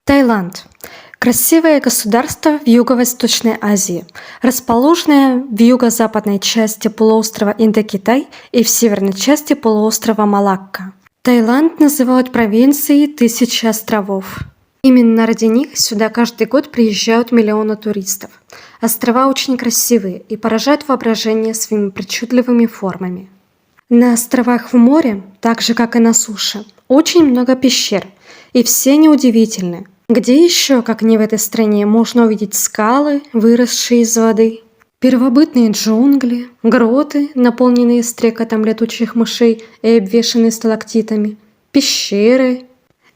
Таиланд. Красивое государство в Юго-Восточной Азии, расположенное в юго-западной части полуострова Индокитай и в северной части полуострова Малакка. Таиланд называют провинцией тысячи островов. Именно ради них сюда каждый год приезжают миллионы туристов. Острова очень красивые и поражают воображение своими причудливыми формами. На островах в море, так же как и на суше, очень много пещер, и все они удивительны. Где еще, как не в этой стране, можно увидеть скалы, выросшие из воды, первобытные джунгли, гроты, наполненные стрекотом летучих мышей и обвешанные сталактитами, пещеры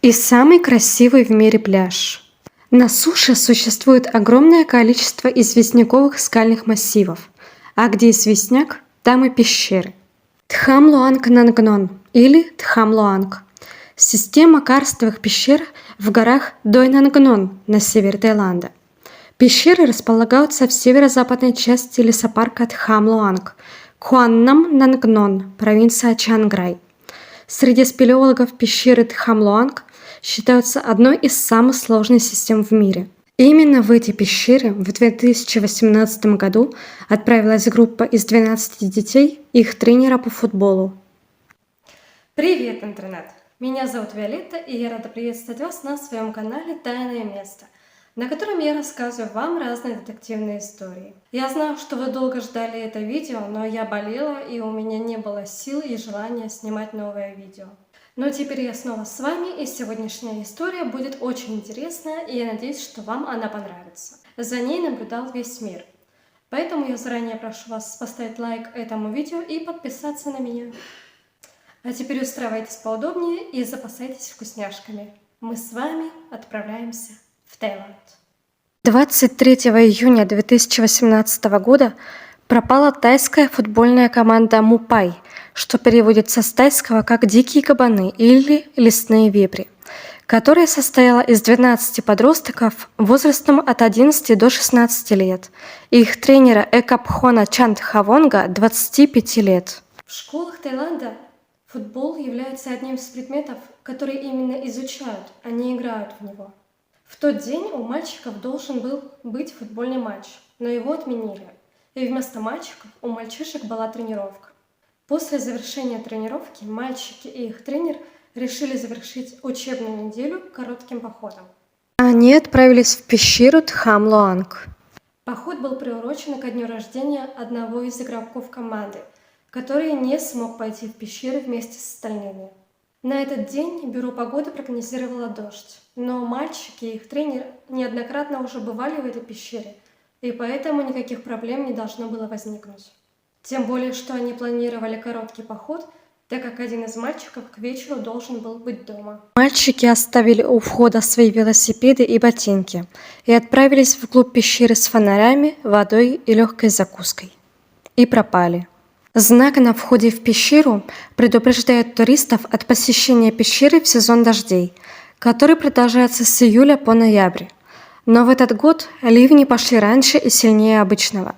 и самый красивый в мире пляж. На суше существует огромное количество известняковых скальных массивов, а где известняк, там и пещеры. Тхам-Луанг Нангнон или Тхам-Луанг – система карстовых пещер в горах Дой-Нангнон на севере Таиланда. Пещеры располагаются в северо-западной части лесопарка Тхам-Луанг, Куаннам-Нангнон, провинция Чанграй. Среди спелеологов пещеры Тхам-Луанг считаются одной из самых сложных систем в мире. Именно в эти пещеры в 2018 году отправилась группа из 12 детей и их тренера по футболу. Привет, интернет! Меня зовут Виолетта, и я рада приветствовать вас на своем канале «Тайное место», на котором я рассказываю вам разные детективные истории. Я знаю, что вы долго ждали это видео, но я болела, и у меня не было сил и желания снимать новое видео. Но теперь я снова с вами, и сегодняшняя история будет очень интересная, и я надеюсь, что вам она понравится. За ней наблюдал весь мир. Поэтому я заранее прошу вас поставить лайк этому видео и подписаться на меня. А теперь устраивайтесь поудобнее и запасайтесь вкусняшками. Мы с вами отправляемся в Таиланд. 23 июня 2018 года пропала тайская футбольная команда Мупай, что переводится с тайского как «дикие кабаны» или «лесные вепри», которая состояла из 12 подростков возрастом от 11 до 16 лет, и их тренера Экапхона Чантхавонга 25 лет. В школах Таиланда футбол является одним из предметов, которые именно изучают, а не играют в него. В тот день у мальчиков должен был быть футбольный матч, но его отменили, и вместо мальчиков у мальчишек была тренировка. После завершения тренировки мальчики и их тренер решили завершить учебную неделю коротким походом. Они отправились в пещеру Тхам-Луанг. Поход был приурочен ко дню рождения одного из игроков команды, который не смог пойти в пещеру вместе с остальными. На этот день бюро погоды прогнозировало дождь, но мальчики и их тренер неоднократно уже бывали в этой пещере, и поэтому никаких проблем не должно было возникнуть. Тем более, что они планировали короткий поход, так как один из мальчиков к вечеру должен был быть дома. Мальчики оставили у входа свои велосипеды и ботинки и отправились вглубь пещеры с фонарями, водой и легкой закуской. И пропали. Знак на входе в пещеру предупреждает туристов от посещения пещеры в сезон дождей, который продолжается с июля по ноябрь. Но в этот год ливни пошли раньше и сильнее обычного.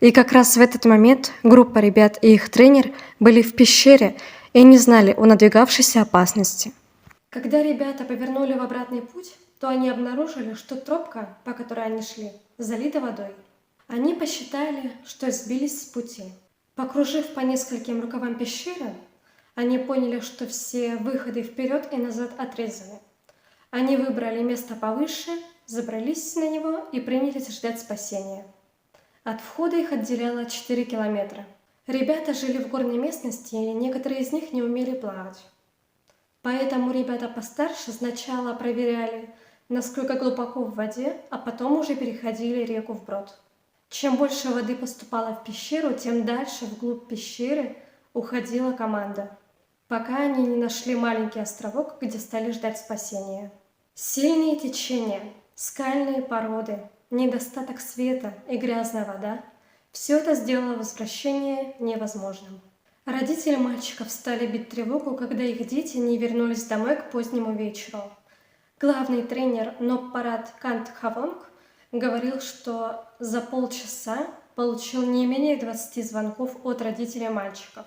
И как раз в этот момент группа ребят и их тренер были в пещере и не знали о надвигавшейся опасности. Когда ребята повернули в обратный путь, то они обнаружили, что тропка, по которой они шли, залита водой. Они посчитали, что сбились с пути. Покружив по нескольким рукавам пещеры, они поняли, что все выходы вперед и назад отрезаны. Они выбрали место повыше, забрались на него и принялись ждать спасения. От входа их отделяло 4 километра. Ребята жили в горной местности, и некоторые из них не умели плавать. Поэтому ребята постарше сначала проверяли, насколько глубоко в воде, а потом уже переходили реку вброд. Чем больше воды поступало в пещеру, тем дальше вглубь пещеры уходила команда, пока они не нашли маленький островок, где стали ждать спасения. Сильные течения, скальные породы, недостаток света и грязная вода – все это сделало возвращение невозможным. Родители мальчиков стали бить тревогу, когда их дети не вернулись домой к позднему вечеру. Главный тренер Ноппарат Кантхавонг говорил, что за полчаса получил не менее 20 звонков от родителей мальчиков.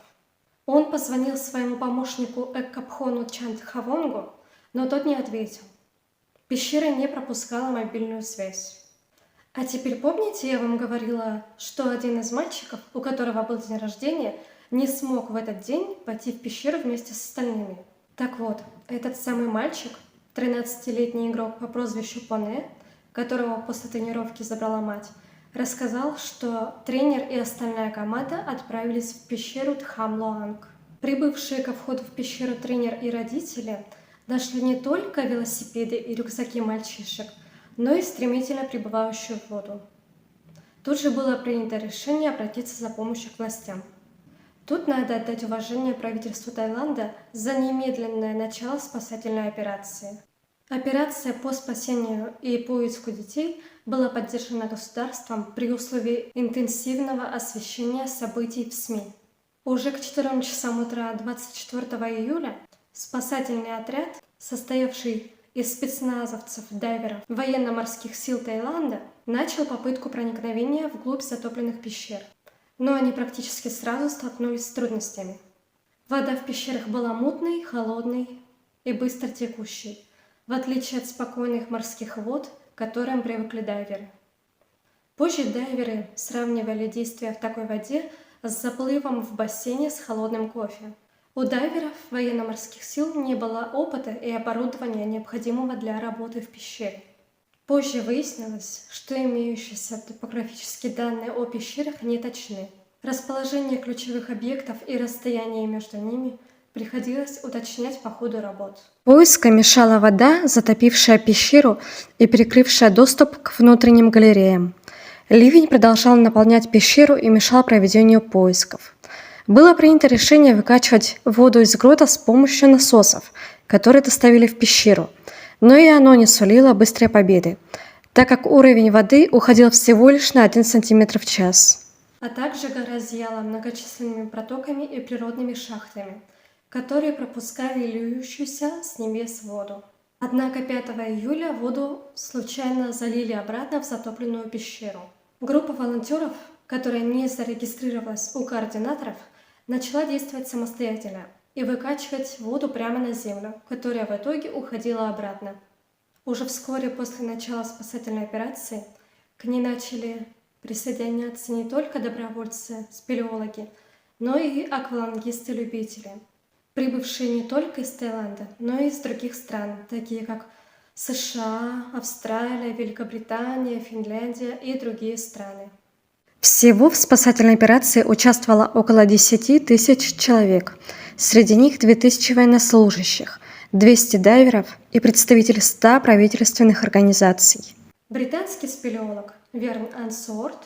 Он позвонил своему помощнику Экапхону Чантхавонгу, но тот не ответил. Пещера не пропускала мобильную связь. А теперь помните, я вам говорила, что один из мальчиков, у которого был день рождения, не смог в этот день пойти в пещеру вместе с остальными? Так вот, этот самый мальчик, 13-летний игрок по прозвищу Поне, которого после тренировки забрала мать, рассказал, что тренер и остальная команда отправились в пещеру Тхам-Лоанг. Прибывшие ко входу в пещеру тренер и родители нашли не только велосипеды и рюкзаки мальчишек, но и стремительно прибывающую в воду. Тут же было принято решение обратиться за помощью к властям. Тут надо отдать уважение правительству Таиланда за немедленное начало спасательной операции. Операция по спасению и поиску детей была поддержана государством при условии интенсивного освещения событий в СМИ. Уже к 4 часам утра 24 июля спасательный отряд, состоявший из спецназовцев, дайверов, военно-морских сил Таиланда, начал попытку проникновения вглубь затопленных пещер. Но они практически сразу столкнулись с трудностями. Вода в пещерах была мутной, холодной и быстро текущей, в отличие от спокойных морских вод, к которым привыкли дайверы. Позже дайверы сравнивали действия в такой воде с заплывом в бассейне с холодным кофе. У дайверов военно-морских сил не было опыта и оборудования, необходимого для работы в пещере. Позже выяснилось, что имеющиеся топографические данные о пещерах не точны. Расположение ключевых объектов и расстояние между ними приходилось уточнять по ходу работ. Поиска мешала вода, затопившая пещеру и перекрывшая доступ к внутренним галереям. Ливень продолжал наполнять пещеру и мешал проведению поисков. Было принято решение выкачивать воду из грота с помощью насосов, которые доставили в пещеру, но и оно не сулило быстрой победы, так как уровень воды уходил всего лишь на 1 см в час. А также гора зияла многочисленными протоками и природными шахтами, которые пропускали льющуюся с небес воду. Однако 5 июля воду случайно залили обратно в затопленную пещеру. Группа волонтеров, которая не зарегистрировалась у координаторов, начала действовать самостоятельно и выкачивать воду прямо на землю, которая в итоге уходила обратно. Уже вскоре после начала спасательной операции к ней начали присоединяться не только добровольцы-спелеологи, но и аквалангисты-любители, прибывшие не только из Таиланда, но и из других стран, такие как США, Австралия, Великобритания, Финляндия и другие страны. Всего в спасательной операции участвовало около 10 тысяч человек. Среди них 2000 военнослужащих, 200 дайверов и представители 100 правительственных организаций. Британский спелеолог Верн Ансуорт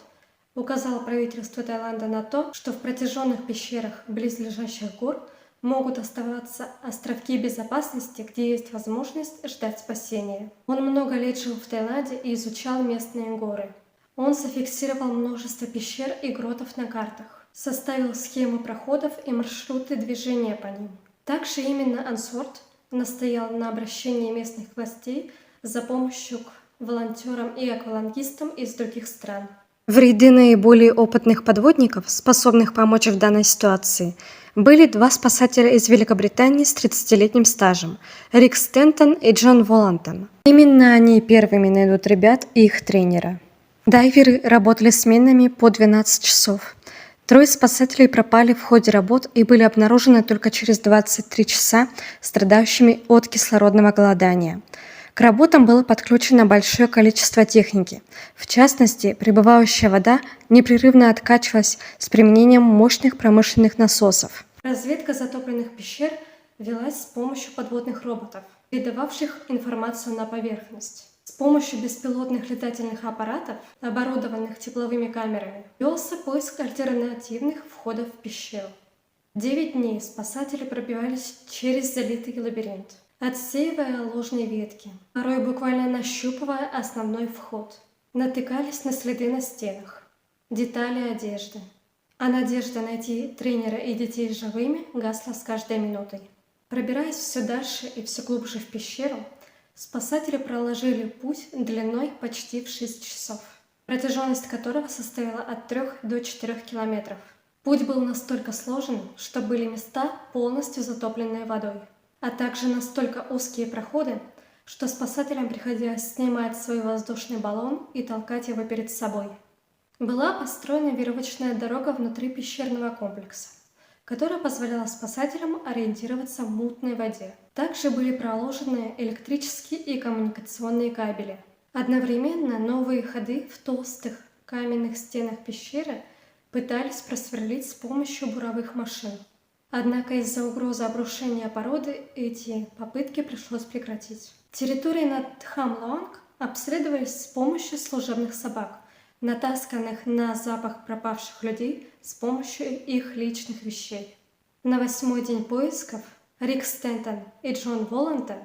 указал правительству Таиланда на то, что в протяженных пещерах близлежащих гор могут оставаться островки безопасности, где есть возможность ждать спасения. Он много лет жил в Таиланде и изучал местные горы. Он зафиксировал множество пещер и гротов на картах, составил схемы проходов и маршруты движения по ним. Также именно Ансуорт настоял на обращении местных властей за помощью к волонтерам и аквалангистам из других стран. В ряды наиболее опытных подводников, способных помочь в данной ситуации, были 2 спасателя из Великобритании с 30-летним стажем – Рик Стентон и Джон Волантон. Именно они первыми найдут ребят и их тренера. Дайверы работали сменами по 12 часов. 3 спасателей пропали в ходе работ и были обнаружены только через 23 часа страдающими от кислородного голодания. К работам было подключено большое количество техники. В частности, прибывающая вода непрерывно откачивалась с применением мощных промышленных насосов. Разведка затопленных пещер велась с помощью подводных роботов, передававших информацию на поверхность. С помощью беспилотных летательных аппаратов, оборудованных тепловыми камерами, велся поиск альтернативных входов в пещеру. 9 дней спасатели пробивались через залитый лабиринт, отсеивая ложные ветки, порой буквально нащупывая основной вход. Натыкались на следы на стенах, детали одежды. А надежда найти тренера и детей живыми гасла с каждой минутой. Пробираясь все дальше и все глубже в пещеру, спасатели проложили путь длиной почти в 6 часов, протяженность которого составила от 3 до 4 километров. Путь был настолько сложен, что были места, полностью затопленные водой, а также настолько узкие проходы, что спасателям приходилось снимать свой воздушный баллон и толкать его перед собой. Была построена веревочная дорога внутри пещерного комплекса, которая позволяла спасателям ориентироваться в мутной воде. Также были проложены электрические и коммуникационные кабели. Одновременно новые ходы в толстых каменных стенах пещеры пытались просверлить с помощью буровых машин. Однако из-за угрозы обрушения породы эти попытки пришлось прекратить. Территории над Хамлоанг обследовались с помощью служебных собак, натасканных на запах пропавших людей с помощью их личных вещей. На 8-й день поисков Рик Стентон и Джон Волантон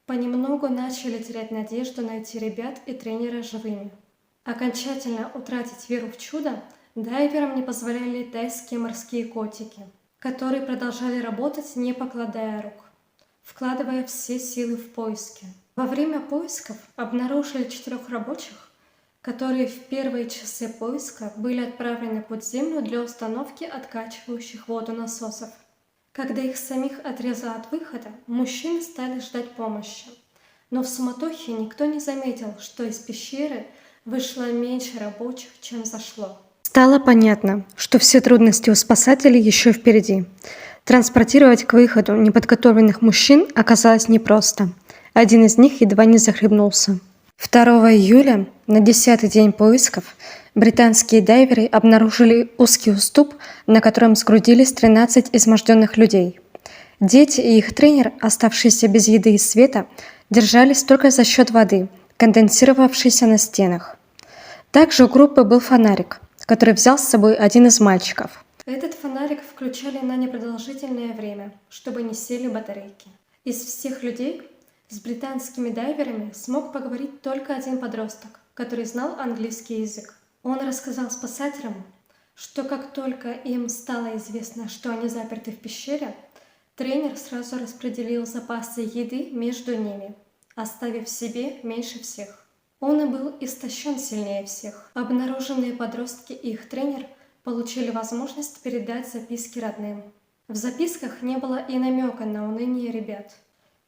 понемногу начали терять надежду найти ребят и тренера живыми. Окончательно утратить веру в чудо дайверам не позволяли тайские морские котики, которые продолжали работать, не покладая рук, вкладывая все силы в поиски. Во время поисков обнаружили 4 рабочих, которые в первые часы поиска были отправлены под землю для установки откачивающих воду насосов. Когда их самих отрезало от выхода, мужчины стали ждать помощи. Но в суматохе никто не заметил, что из пещеры вышло меньше рабочих, чем зашло. Стало понятно, что все трудности у спасателей еще впереди. Транспортировать к выходу неподготовленных мужчин оказалось непросто. Один из них едва не захлебнулся. 2 июля, на 10-й день поисков, британские дайверы обнаружили узкий уступ, на котором сгрудились 13 изможденных людей. Дети и их тренер, оставшиеся без еды и света, держались только за счет воды, конденсировавшейся на стенах. Также у группы был фонарик, который взял с собой один из мальчиков. Этот фонарик включали на непродолжительное время, чтобы не сели батарейки. Из всех людей с британскими дайверами смог поговорить только один подросток, который знал английский язык. Он рассказал спасателям, что как только им стало известно, что они заперты в пещере, тренер сразу распределил запасы еды между ними, оставив себе меньше всех. Он и был истощен сильнее всех. Обнаруженные подростки и их тренер получили возможность передать записки родным. В записках не было и намека на уныние ребят.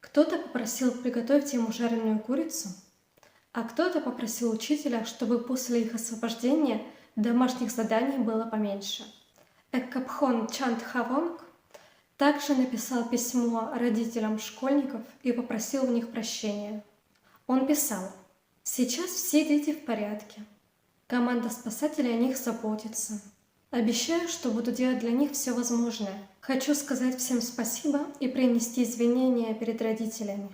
Кто-то попросил приготовить ему жареную курицу, а кто-то попросил учителя, чтобы после их освобождения домашних заданий было поменьше. Эккапхон Чандхавонг также написал письмо родителям школьников и попросил у них прощения. Он писал: «Сейчас все дети в порядке. Команда спасателей о них заботится. Обещаю, что буду делать для них все возможное. Хочу сказать всем спасибо и принести извинения перед родителями».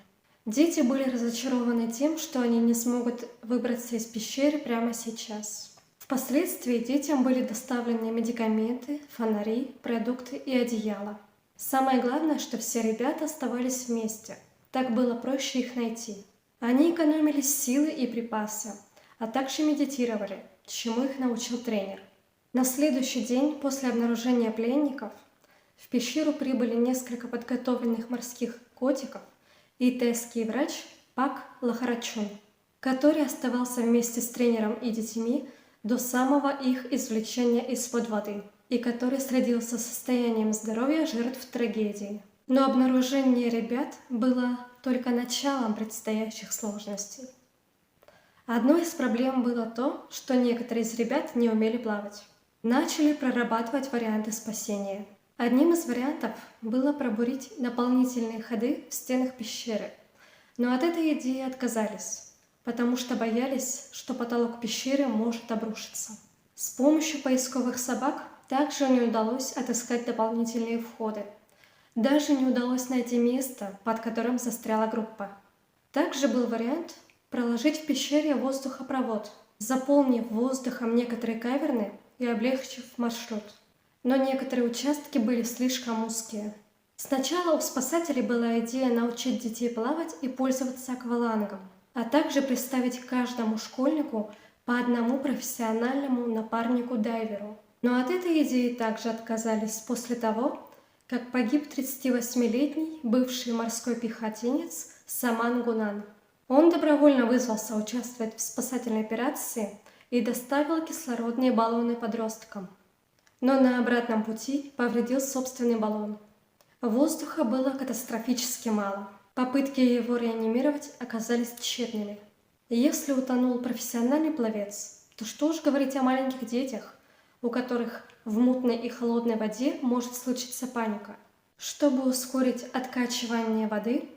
Дети были разочарованы тем, что они не смогут выбраться из пещеры прямо сейчас. Впоследствии детям были доставлены медикаменты, фонари, продукты и одеяло. Самое главное, что все ребята оставались вместе. Так было проще их найти. Они экономили силы и припасы, а также медитировали, чему их научил тренер. На следующий день после обнаружения пленников в пещеру прибыли несколько подготовленных морских котиков и тайский врач Пак Лахарачун, который оставался вместе с тренером и детьми до самого их извлечения из-под воды и который следил за состоянием здоровья жертв трагедии. Но обнаружение ребят было только началом предстоящих сложностей. Одной из проблем было то, что некоторые из ребят не умели плавать. Начали прорабатывать варианты спасения. Одним из вариантов было пробурить дополнительные ходы в стенах пещеры, но от этой идеи отказались, потому что боялись, что потолок пещеры может обрушиться. С помощью поисковых собак также не удалось отыскать дополнительные входы. Даже не удалось найти место, под которым застряла группа. Также был вариант проложить в пещере воздухопровод, заполнив воздухом некоторые каверны и облегчив маршрут. Но некоторые участки были слишком узкие. Сначала у спасателей была идея научить детей плавать и пользоваться аквалангом, а также представить каждому школьнику по одному профессиональному напарнику-дайверу. Но от этой идеи также отказались после того, как погиб 38-летний бывший морской пехотинец Саман Гунан. Он добровольно вызвался участвовать в спасательной операции и доставил кислородные баллоны подросткам. Но на обратном пути повредил собственный баллон. Воздуха было катастрофически мало. Попытки его реанимировать оказались тщетными. Если утонул профессиональный пловец, то что уж говорить о маленьких детях, у которых в мутной и холодной воде может случиться паника. Чтобы ускорить откачивание воды,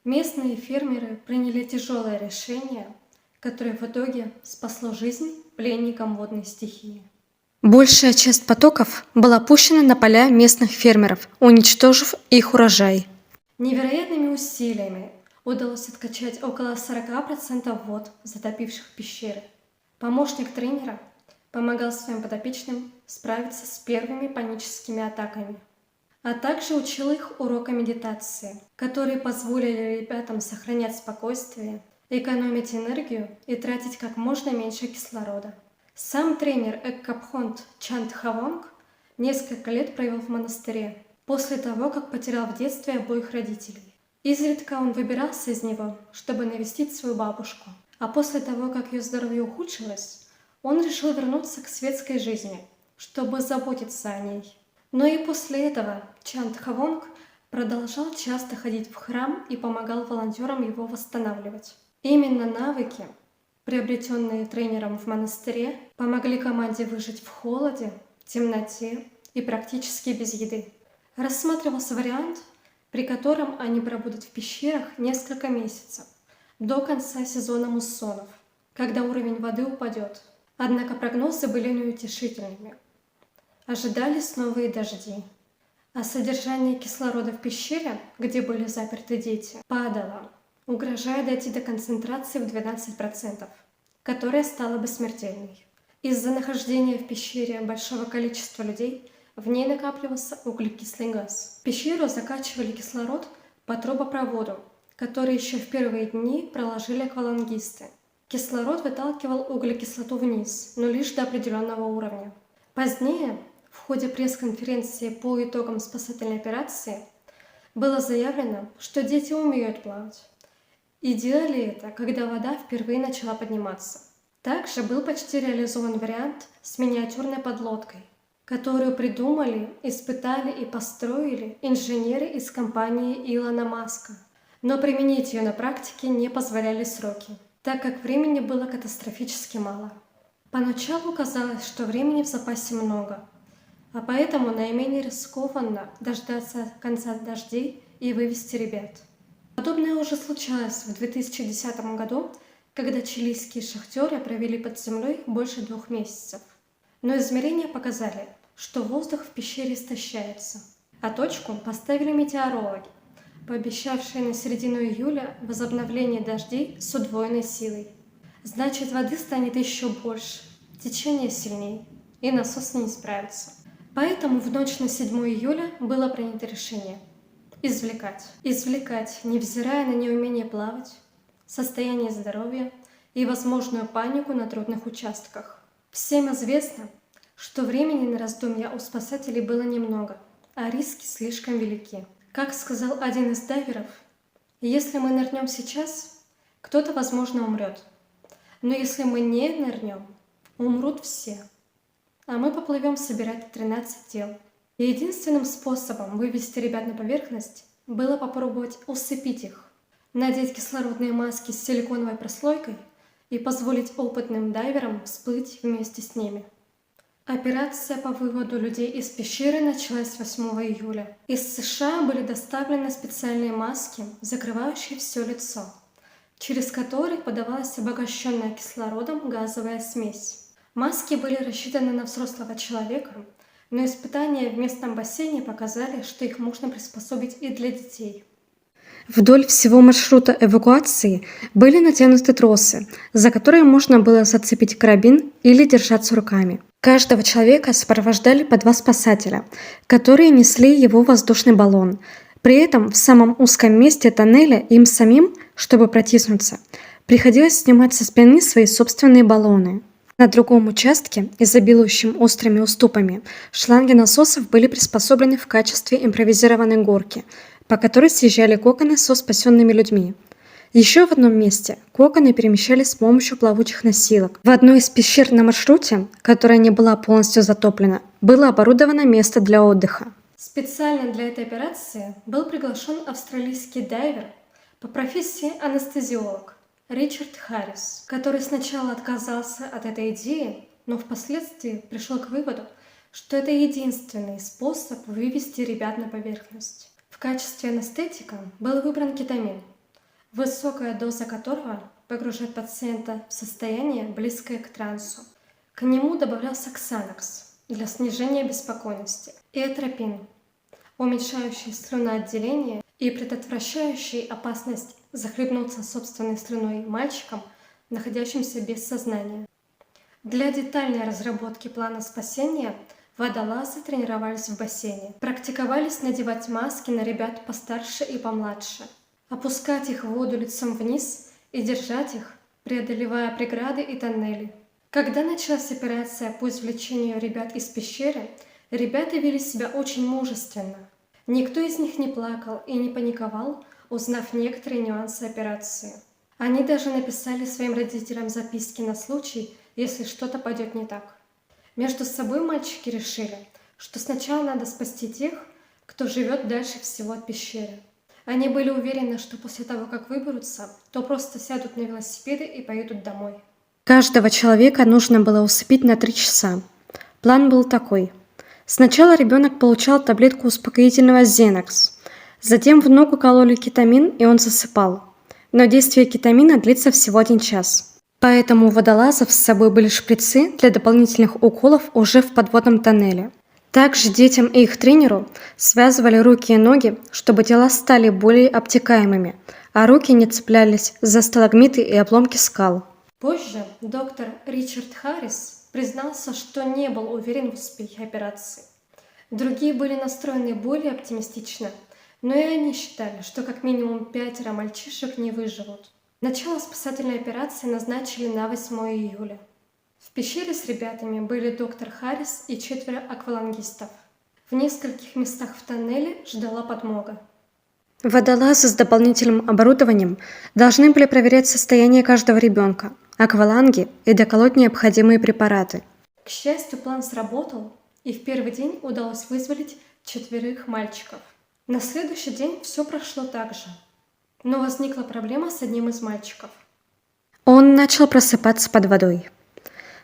местные фермеры приняли тяжелое решение, которое в итоге спасло жизнь пленникам водной стихии. Большая часть потоков была пущена на поля местных фермеров, уничтожив их урожай. Невероятными усилиями удалось откачать около 40% вод, затопивших пещеры. Помощник тренера помогал своим подопечным справиться с первыми паническими атаками, а также учил их урокам медитации, которые позволили ребятам сохранять спокойствие, экономить энергию и тратить как можно меньше кислорода. Сам тренер Эккапхонт Чандхавонг несколько лет провел в монастыре, после того, как потерял в детстве обоих родителей. Изредка он выбирался из него, чтобы навестить свою бабушку, а после того, как ее здоровье ухудшилось, он решил вернуться к светской жизни, чтобы заботиться о ней. Но и после этого Чандхавонг продолжал часто ходить в храм и помогал волонтерам его восстанавливать. Именно навыки, приобретенные тренером в монастыре, помогли команде выжить в холоде, темноте и практически без еды. Рассматривался вариант, при котором они пробудут в пещерах несколько месяцев, до конца сезона муссонов, когда уровень воды упадет. Однако прогнозы были неутешительными. Ожидались новые дожди, а содержание кислорода в пещере, где были заперты дети, падало, угрожая дойти до концентрации в 12%, которая стала бы смертельной. Из-за нахождения в пещере большого количества людей в ней накапливался углекислый газ. В пещеру закачивали кислород по трубопроводу, который еще в первые дни проложили аквалангисты. Кислород выталкивал углекислоту вниз, но лишь до определенного уровня. Позднее, в ходе пресс-конференции по итогам спасательной операции, было заявлено, что дети умеют плавать. И делали это, когда вода впервые начала подниматься. Также был почти реализован вариант с миниатюрной подлодкой, которую придумали, испытали и построили инженеры из компании Илона Маска. Но применить ее на практике не позволяли сроки, так как времени было катастрофически мало. Поначалу казалось, что времени в запасе много, а поэтому наименее рискованно дождаться конца дождей и вывести ребят. Подобное уже случалось в 2010 году, когда чилийские шахтеры провели под землей больше 2 месяцев. Но измерения показали, что воздух в пещере истощается, а точку поставили метеорологи, пообещавшие на середину июля возобновление дождей с удвоенной силой. Значит, воды станет еще больше, течение сильнее, и насос не справится. Поэтому в ночь на 7 июля было принято решение извлекать, невзирая на неумение плавать, состояние здоровья и возможную панику на трудных участках. Всем известно, что времени на раздумья у спасателей было немного, а риски слишком велики. Как сказал один из дайверов, если мы нырнем сейчас, кто-то, возможно, умрет. Но если мы не нырнем, умрут все. А мы поплывем собирать 13 тел. И единственным способом вывести ребят на поверхность было попробовать усыпить их, надеть кислородные маски с силиконовой прослойкой и позволить опытным дайверам всплыть вместе с ними. Операция по выводу людей из пещеры началась 8 июля. Из США были доставлены специальные маски, закрывающие все лицо, через которые подавалась обогащенная кислородом газовая смесь. Маски были рассчитаны на взрослого человека, но испытания в местном бассейне показали, что их можно приспособить и для детей. Вдоль всего маршрута эвакуации были натянуты тросы, за которые можно было зацепить карабин или держаться руками. Каждого человека сопровождали по 2 спасателя, которые несли его воздушный баллон. При этом в самом узком месте тоннеля им самим, чтобы протиснуться, приходилось снимать со спины свои собственные баллоны. На другом участке, изобилующем острыми уступами, шланги насосов были приспособлены в качестве импровизированной горки, по которой съезжали коконы со спасенными людьми. Еще в одном месте коконы перемещались с помощью плавучих носилок. В одной из пещер на маршруте, которая не была полностью затоплена, было оборудовано место для отдыха. Специально для этой операции был приглашен австралийский дайвер По профессии анестезиолог Ричард Харрис, который сначала отказался от этой идеи, но впоследствии пришел к выводу, что это единственный способ вывести ребят на поверхность. В качестве анестетика был выбран кетамин, высокая доза которого погружает пациента в состояние, близкое к трансу. К нему добавлялся ксанакс для снижения беспокойности и атропин, уменьшающий слюноотделение и предотвращающий опасность захлебнуться собственной слюной мальчикам, находящимся без сознания. Для детальной разработки плана спасения водолазы тренировались в бассейне, практиковались надевать маски на ребят постарше и помладше, опускать их в воду лицом вниз и держать их, преодолевая преграды и тоннели. Когда началась операция по извлечению ребят из пещеры, ребята вели себя очень мужественно. Никто из них не плакал и не паниковал, узнав некоторые нюансы операции. Они даже написали своим родителям записки на случай, если что-то пойдет не так. Между собой мальчики решили, что сначала надо спасти тех, кто живет дальше всего от пещеры. Они были уверены, что после того, как выберутся, то просто сядут на велосипеды и поедут домой. Каждого человека нужно было усыпить на 3 часа. План был такой. Сначала ребенок получал таблетку успокоительного Xanax, затем в ногу кололи кетамин, и он засыпал. Но действие кетамина длится всего 1 час. Поэтому у водолазов с собой были шприцы для дополнительных уколов уже в подводном тоннеле. Также детям и их тренеру связывали руки и ноги, чтобы тела стали более обтекаемыми, а руки не цеплялись за сталагмиты и обломки скал. Позже доктор Ричард Харрис признался, что не был уверен в успехе операции. Другие были настроены более оптимистично, но и они считали, что как минимум 5 мальчишек не выживут. Начало спасательной операции назначили на 8 июля. В пещере с ребятами были доктор Харрис и 4 аквалангистов. В нескольких местах в тоннеле ждала подмога. Водолазы с дополнительным оборудованием должны были проверять состояние каждого ребенка, акваланги и доколоть необходимые препараты. К счастью, план сработал, и в первый день удалось вызволить 4 мальчиков. На следующий день все прошло так же, но возникла проблема с одним из мальчиков. Он начал просыпаться под водой.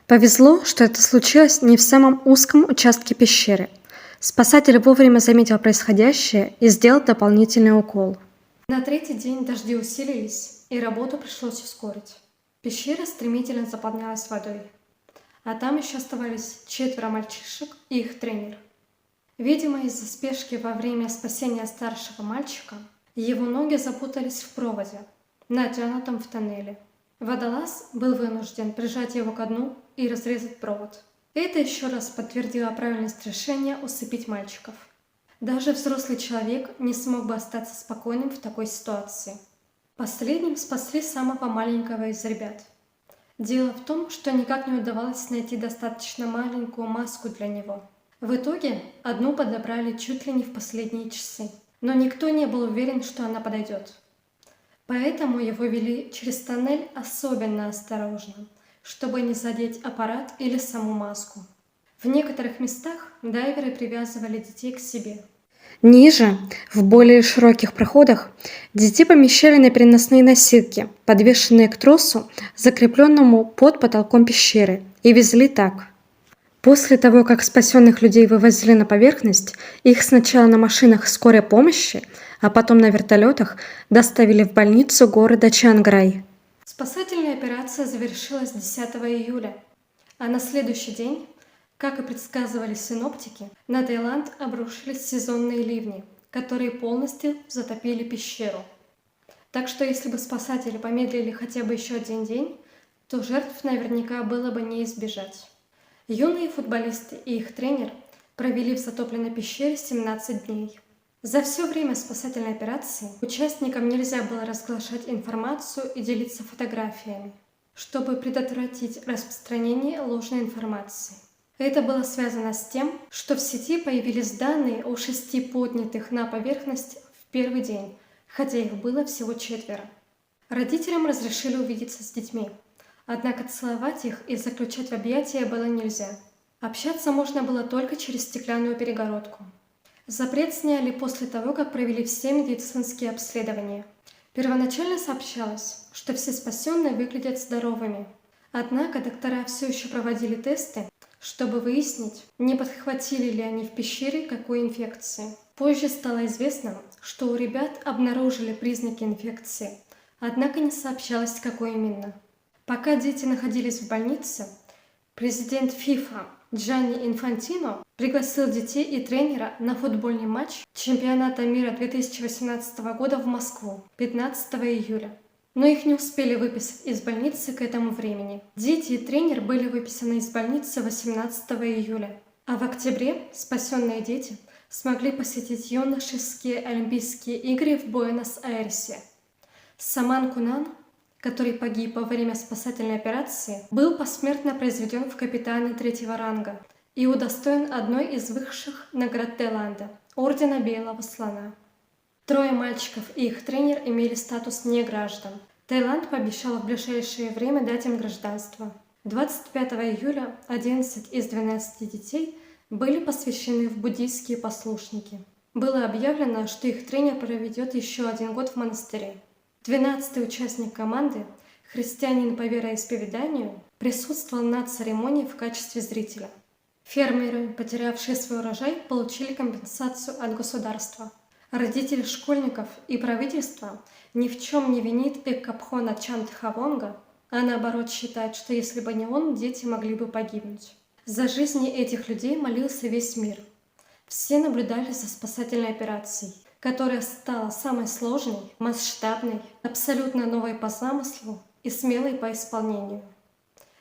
Повезло, что это случилось не в самом узком участке пещеры. Спасатель вовремя заметил происходящее и сделал дополнительный укол. На 3-й день дожди усилились, и работу пришлось ускорить. Пещера стремительно заполнялась водой, а там еще оставались 4 мальчишек и их тренер. Видимо, из-за спешки во время спасения старшего мальчика его ноги запутались в проводе, натянутом в тоннеле. Водолаз был вынужден прижать его ко дну и разрезать провод. Это еще раз подтвердило правильность решения усыпить мальчиков. Даже взрослый человек не смог бы остаться спокойным в такой ситуации. Последним спасли самого маленького из ребят. Дело в том, что никак не удавалось найти достаточно маленькую маску для него. В итоге одну подобрали чуть ли не в последние часы, но никто не был уверен, что она подойдет. Поэтому его вели через тоннель особенно осторожно, чтобы не задеть аппарат или саму маску. В некоторых местах дайверы привязывали детей к себе. Ниже, в более широких проходах, детей помещали на переносные носилки, подвешенные к тросу, закрепленному под потолком пещеры, и везли так. После того, как спасенных людей вывозили на поверхность, их сначала на машинах скорой помощи, а потом на вертолетах доставили в больницу города Чанграй. Спасательная операция завершилась 10 июля, а на следующий день, как и предсказывали синоптики, на Таиланд обрушились сезонные ливни, которые полностью затопили пещеру. Так что если бы спасатели помедлили хотя бы еще 1 день, то жертв наверняка было бы не избежать. Юные футболисты и их тренер провели в затопленной пещере 17 дней. За все время спасательной операции участникам нельзя было разглашать информацию и делиться фотографиями, чтобы предотвратить распространение ложной информации. Это было связано с тем, что в сети появились данные о 6 поднятых на поверхность в первый день, хотя их было всего 4. Родителям разрешили увидеться с детьми, однако целовать их и заключать в объятия было нельзя. Общаться можно было только через стеклянную перегородку. Запрет сняли после того, как провели все медицинские обследования. Первоначально сообщалось, что все спасенные выглядят здоровыми. Однако доктора все еще проводили тесты, чтобы выяснить, не подхватили ли они в пещере какой инфекции. Позже стало известно, что у ребят обнаружили признаки инфекции, однако не сообщалось, какой именно. Пока дети находились в больнице, президент ФИФА Джанни Инфантино пригласил детей и тренера на футбольный матч чемпионата мира 2018 года в Москву 15 июля. Но их не успели выписать из больницы к этому времени. Дети и тренер были выписаны из больницы 18 июля. А в октябре спасенные дети смогли посетить юношеские Олимпийские игры в Буэнос-Айресе. Саман Кунан, который погиб во время спасательной операции, был посмертно произведен в капитаны 3-го ранга и удостоен одной из высших наград Таиланда – Ордена Белого Слона. 3 мальчиков и их тренер имели статус неграждан. Таиланд пообещал в ближайшее время дать им гражданство. 25 июля 11 из 12 детей были посвящены в буддийские послушники. Было объявлено, что их тренер проведет еще 1 год в монастыре. 12-й участник команды, христианин по вероисповеданию, присутствовал на церемонии в качестве зрителя. Фермеры, потерявшие свой урожай, получили компенсацию от государства. Родители школьников и правительство ни в чем не винит Эккапхона Чантхавонга, а наоборот считает, что если бы не он, дети могли бы погибнуть. За жизни этих людей молился весь мир. Все наблюдали за спасательной операцией, которая стала самой сложной, масштабной, абсолютно новой по замыслу и смелой по исполнению.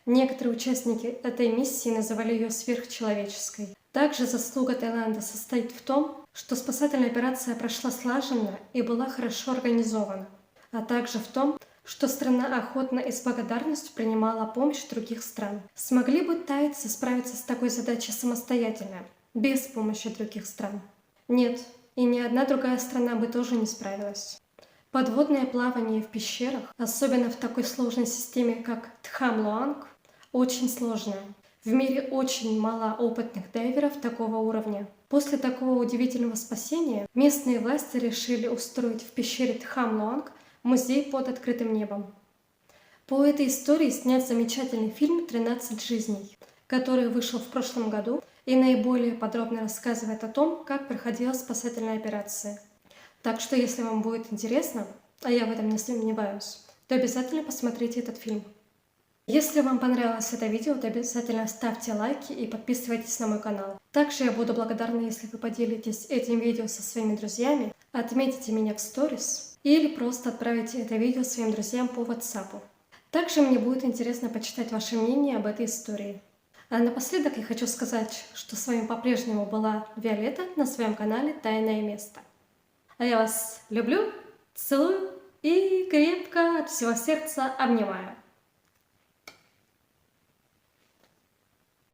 Некоторые участники этой миссии называли ее сверхчеловеческой. Также заслуга Таиланда состоит в том, что спасательная операция прошла слаженно и была хорошо организована, а также в том, что страна охотно и с благодарностью принимала помощь других стран. Смогли бы тайцы справиться с такой задачей самостоятельно, без помощи других стран? Нет, и ни одна другая страна бы тоже не справилась. Подводное плавание в пещерах, особенно в такой сложной системе, как Тхам-Луанг, очень сложное. В мире очень мало опытных дайверов такого уровня. После такого удивительного спасения местные власти решили устроить в пещере Тхам-Луанг музей под открытым небом. По этой истории снят замечательный фильм «13 жизней», который вышел в прошлом году и наиболее подробно рассказывает о том, как проходила спасательная операция. Так что, если вам будет интересно, а я в этом не сомневаюсь, то обязательно посмотрите этот фильм. Если вам понравилось это видео, то обязательно ставьте лайки и подписывайтесь на мой канал. Также я буду благодарна, если вы поделитесь этим видео со своими друзьями, отметите меня в сторис или просто отправите это видео своим друзьям по WhatsApp. Также мне будет интересно почитать ваше мнение об этой истории. А напоследок я хочу сказать, что с вами по-прежнему была Виолетта на своем канале «Тайное место». А я вас люблю, целую и крепко от всего сердца обнимаю.